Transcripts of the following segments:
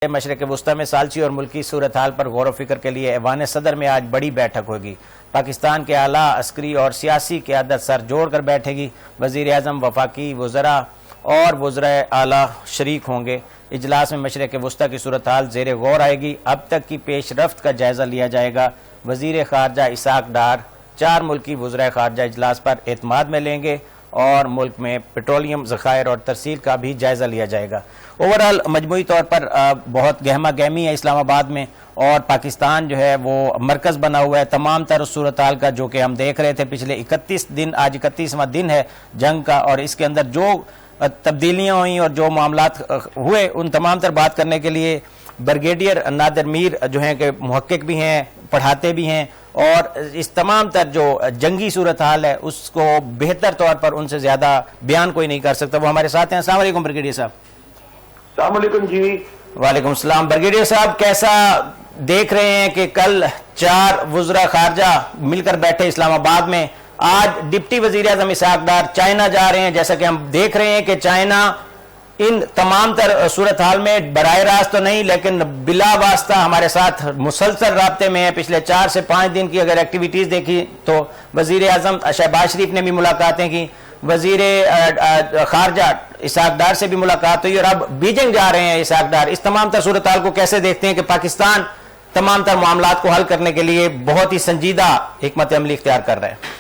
مشرق وسطی میں ثالثی اور ملکی صورتحال پر غور و فکر کے لیے ایوان صدر میں آج بڑی بیٹھک ہوگی۔ پاکستان کے اعلیٰ عسکری اور سیاسی قیادت سر جوڑ کر بیٹھے گی۔ وزیر اعظم، وفاقی وزراء اور وزرائے اعلیٰ شریک ہوں گے۔ اجلاس میں مشرق وسطی کی صورتحال زیر غور آئے گی۔ اب تک کی پیش رفت کا جائزہ لیا جائے گا۔ وزیر خارجہ اسحاق ڈار 4 ملکی وزرائے خارجہ اجلاس پر اعتماد میں لیں گے اور ملک میں پیٹرولیم ذخائر اور ترسیل کا بھی جائزہ لیا جائے گا۔ اوورال مجموعی طور پر بہت گہما گہمی ہے اسلام آباد میں، اور پاکستان جو ہے وہ مرکز بنا ہوا ہے تمام تر صورتحال کا، جو کہ ہم دیکھ رہے تھے پچھلے 31 دن، آج 31واں دن ہے جنگ کا، اور اس کے اندر جو تبدیلیاں ہوئیں اور جو معاملات ہوئے ان تمام تر بات کرنے کے لیے بریگیڈیئر نادر میر جو ہیں کہ محقق بھی ہیں، پڑھاتے بھی ہیں، اور اس تمام تر جو جنگی صورتحال ہے اس کو بہتر طور پر ان سے زیادہ بیان کوئی نہیں کر سکتا۔ وہ ہمارے ساتھ ہیں۔ السلام علیکم بریگیڈیئر صاحب۔ السلام علیکم جی۔ وعلیکم السلام۔ بریگیڈیئر صاحب، کیسا دیکھ رہے ہیں کہ کل 4 وزراء خارجہ مل کر بیٹھے اسلام آباد میں، آج ڈپٹی وزیر اعظم اسحاق ڈار چائنا جا رہے ہیں، جیسا کہ ہم دیکھ رہے ہیں کہ چائنا ان تمام تر صورتحال میں براہ راست تو نہیں لیکن بلا واسطہ ہمارے ساتھ مسلسل رابطے میں ہے۔ پچھلے 4 سے 5 دن کی اگر ایکٹیویٹیز دیکھی تو وزیر اعظم شہباز شریف نے بھی ملاقاتیں کی، وزیر خارجہ اسحاق ڈار سے بھی ملاقات ہوئی، اور اب بیجنگ جا رہے ہیں اسحاق ڈار۔ اس تمام تر صورتحال کو کیسے دیکھتے ہیں کہ پاکستان تمام تر معاملات کو حل کرنے کے لیے بہت ہی سنجیدہ حکمت عملی اختیار کر رہا ہے؟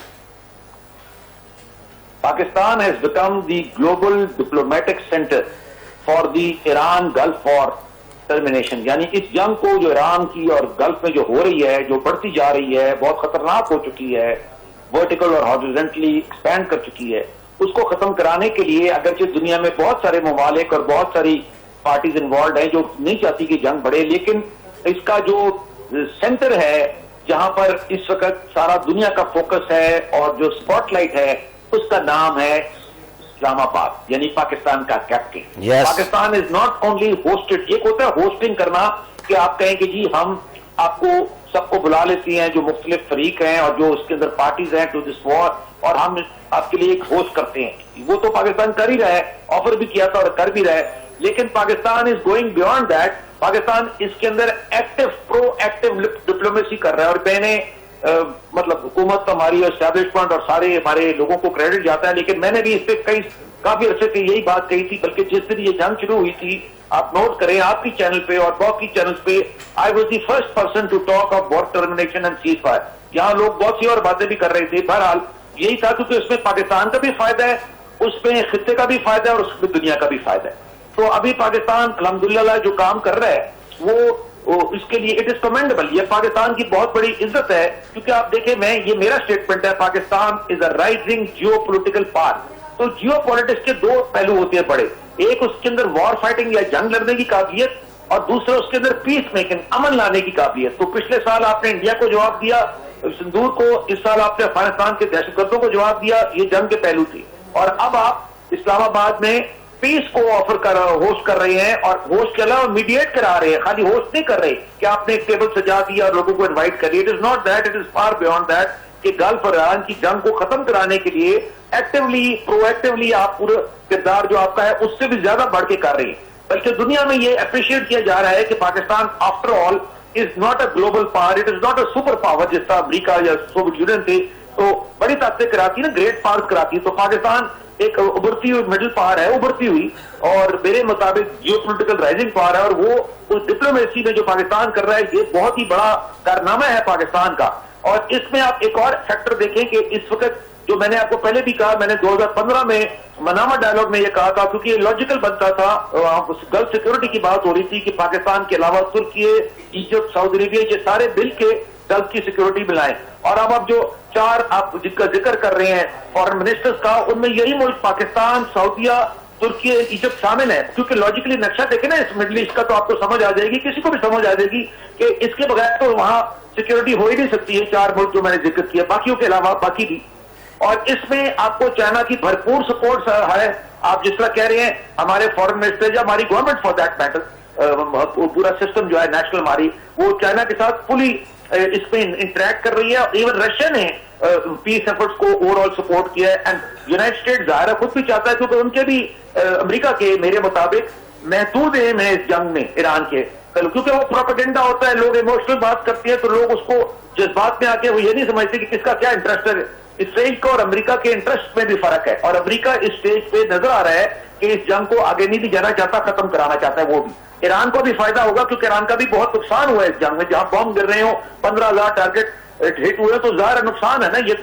Pakistan has become the global diplomatic center for the Iran Gulf War termination. یعنی اس جنگ کو جو ایران کی اور گلف میں جو ہو رہی ہے، جو بڑھتی جا رہی ہے، بہت خطرناک ہو چکی ہے، ورٹیکل اور ہارزونٹلی ایکسپینڈ کر چکی ہے، اس کو ختم کرانے کے لیے اگرچہ دنیا میں بہت سارے ممالک اور بہت ساری پارٹیز انوالوڈ ہیں جو نہیں چاہتی کہ جنگ بڑھے، لیکن اس کا جو سینٹر ہے جہاں پر اس وقت سارا دنیا کا فوکس ہے اور جو اسپاٹ لائٹ ہے اس کا نام ہے اسلام آباد، یعنی پاکستان کا captain. Pakistan is not only hosted, ایک ہوتا ہے ہوسٹنگ کرنا کہ آپ کہیں کہ جی ہم آپ کو سب کو بلا لیتی ہیں جو مختلف فریق ہیں اور جو اس کے اندر پارٹیز ہیں ٹو دس وار، اور ہم آپ کے لیے ایک ہوسٹ کرتے ہیں۔ وہ تو پاکستان کر ہی رہا ہے، آفر بھی کیا تھا اور کر بھی رہا ہے، لیکن Pakistan is going beyond that. Pakistan اس کے اندر ایکٹیو پرو ایکٹیو ڈپلومیسی کر رہا ہے، اور میں نے مطلب حکومت ہماری اسٹیبلشمنٹ اور سارے ہمارے لوگوں کو کریڈٹ جاتا ہے، لیکن میں نے بھی اس پہ کافی عرصے سے یہی بات کہی تھی، بلکہ جس دن یہ جنگ شروع ہوئی تھی آپ نوٹ کریں آپ کی چینل پہ اور باقی چینلز پہ، I was the first person to talk of war termination and ceasefire. یہاں لوگ بہت سی اور باتیں بھی کر رہے تھے، بہرحال یہی تھا کیونکہ اس میں پاکستان کا بھی فائدہ ہے، اس میں خطے کا بھی فائدہ ہے اور اس میں دنیا کا بھی فائدہ ہے۔ تو ابھی پاکستان الحمدللہ جو کام کر رہا ہے وہ اس کے لیے اٹ از کمینڈیبل، یہ پاکستان کی بہت بڑی عزت ہے، کیونکہ آپ دیکھیں یہ میرا سٹیٹمنٹ ہے، پاکستان از اے رائزنگ جیو پولیٹیکل پار۔ تو جیو پولیٹکس کے 2 پہلو ہوتے ہیں بڑے، ایک اس کے اندر وار فائٹنگ یا جنگ لڑنے کی قابلیت، اور دوسرا اس کے اندر پیس میکنگ، امن لانے کی قابلیت۔ تو پچھلے سال آپ نے انڈیا کو جواب دیا سندور کو، اس سال آپ نے افغانستان کے دہشت گردوں کو جواب دیا، یہ جنگ کے پہلو تھی، اور اب آپ اسلام آباد میں پیس کو آفر ہوسٹ کر رہے ہیں، اور ہوسٹ کے علاوہ میڈیٹ کرا رہے ہیں، خالی ہوسٹ نہیں کر رہے کہ آپ نے ایک ٹیبل سجا دیا اور لوگوں کو انوائٹ کر لیا۔ It is not that, it is for beyond that کہ گلف اور ایران کی جنگ کو ختم کرانے کے لیے ایکٹیولی پرو ایکٹیولی آپ پورا کردار جو آپ کا ہے اس سے بھی زیادہ بڑھ کے کر رہے ہیں، بلکہ دنیا میں یہ اپریشیٹ کیا جا رہا ہے کہ Pakistan after all is not a global power, it is not a super power جس طرح امریکہ یا سوویت یونین تھے تو بڑی طاقتیں کراتی ہے نا، گریٹ پاور کراتی ہے، تو پاکستان ایک ابھرتی ہوئی مڈل پاور ہے، ابھرتی ہوئی، اور میرے مطابق جیو پولیٹیکل رائزنگ پاور ہے، اور وہ اس ڈپلومیسی میں جو پاکستان کر رہا ہے یہ بہت ہی بڑا کارنامہ ہے پاکستان کا۔ اور اس میں آپ ایک اور فیکٹر دیکھیں کہ اس وقت جو میں نے آپ کو پہلے بھی کہا، میں نے 2015 میں منامہ ڈائلاگ میں یہ کہا تھا، کیونکہ یہ لاجیکل بنتا تھا، گلف سیکورٹی کی بات ہو رہی تھی کہ پاکستان کے علاوہ ترکی، ایجپٹ، سعودی عربیہ یہ سارے مل کے گلف کی سیکورٹی ملائیں، اور اب آپ جو 4 آپ جن کا ذکر کر رہے ہیں فارن منسٹرز کا، ان میں یہی ملک پاکستان، سعودیہ، ترکی، ایجپٹ شامل ہے، کیونکہ لاجیکلی نقشہ دیکھیں نا اس مڈل ایسٹ کا تو آپ کو سمجھ آ جائے گی، کسی کو بھی سمجھ آ جائے گی کہ اس کے بغیر تو وہاں سیکورٹی ہو ہی نہیں سکتی ہے۔ 4 ملک جو میں نے ذکر کیا، باقیوں کے علاوہ باقی بھی، اور اس میں آپ کو چائنا کی بھرپور سپورٹ ہے۔ آپ جس طرح کہہ رہے ہیں ہمارے فارن منسٹر یا ہماری گورنمنٹ فار دیٹ میٹر، پورا سسٹم جو ہے نیشنل ہماری، وہ چائنا کے ساتھ فلی اس میں انٹریکٹ کر رہی ہے، ایون رشیا نے پیس ایفرٹس کو اوور آل سپورٹ کیا ہے، اینڈ یونائٹڈ اسٹیٹس ظاہر ہے خود بھی چاہتا ہے، کیونکہ ان کے بھی امریکہ کے میرے مطابق محدود ایم ہے اس جنگ میں ایران کے، کیونکہ وہ پروپیگنڈا ہوتا ہے، لوگ ایموشنل بات کرتے ہیں تو لوگ اس کو جذبات میں آ کے وہ یہ نہیں سمجھتے کہ کس کا کیا انٹرسٹ ہے. اسرائیل کا اور امریکہ کے انٹرسٹ میں بھی فرق ہے، اور امریکہ اس سٹیج پہ نظر آ رہا ہے کہ اس جنگ کو آگے نہیں بھی جانا چاہتا، ختم کرانا چاہتا ہے. وہ بھی ایران کو بھی فائدہ ہوگا کیونکہ ایران کا بھی بہت نقصان ہوا ہے اس جنگ میں، جہاں بم گر رہے ہوں، 15,000 ٹارگٹ ہٹ ہوئے تو ظاہر نقصان ہے نا. یہ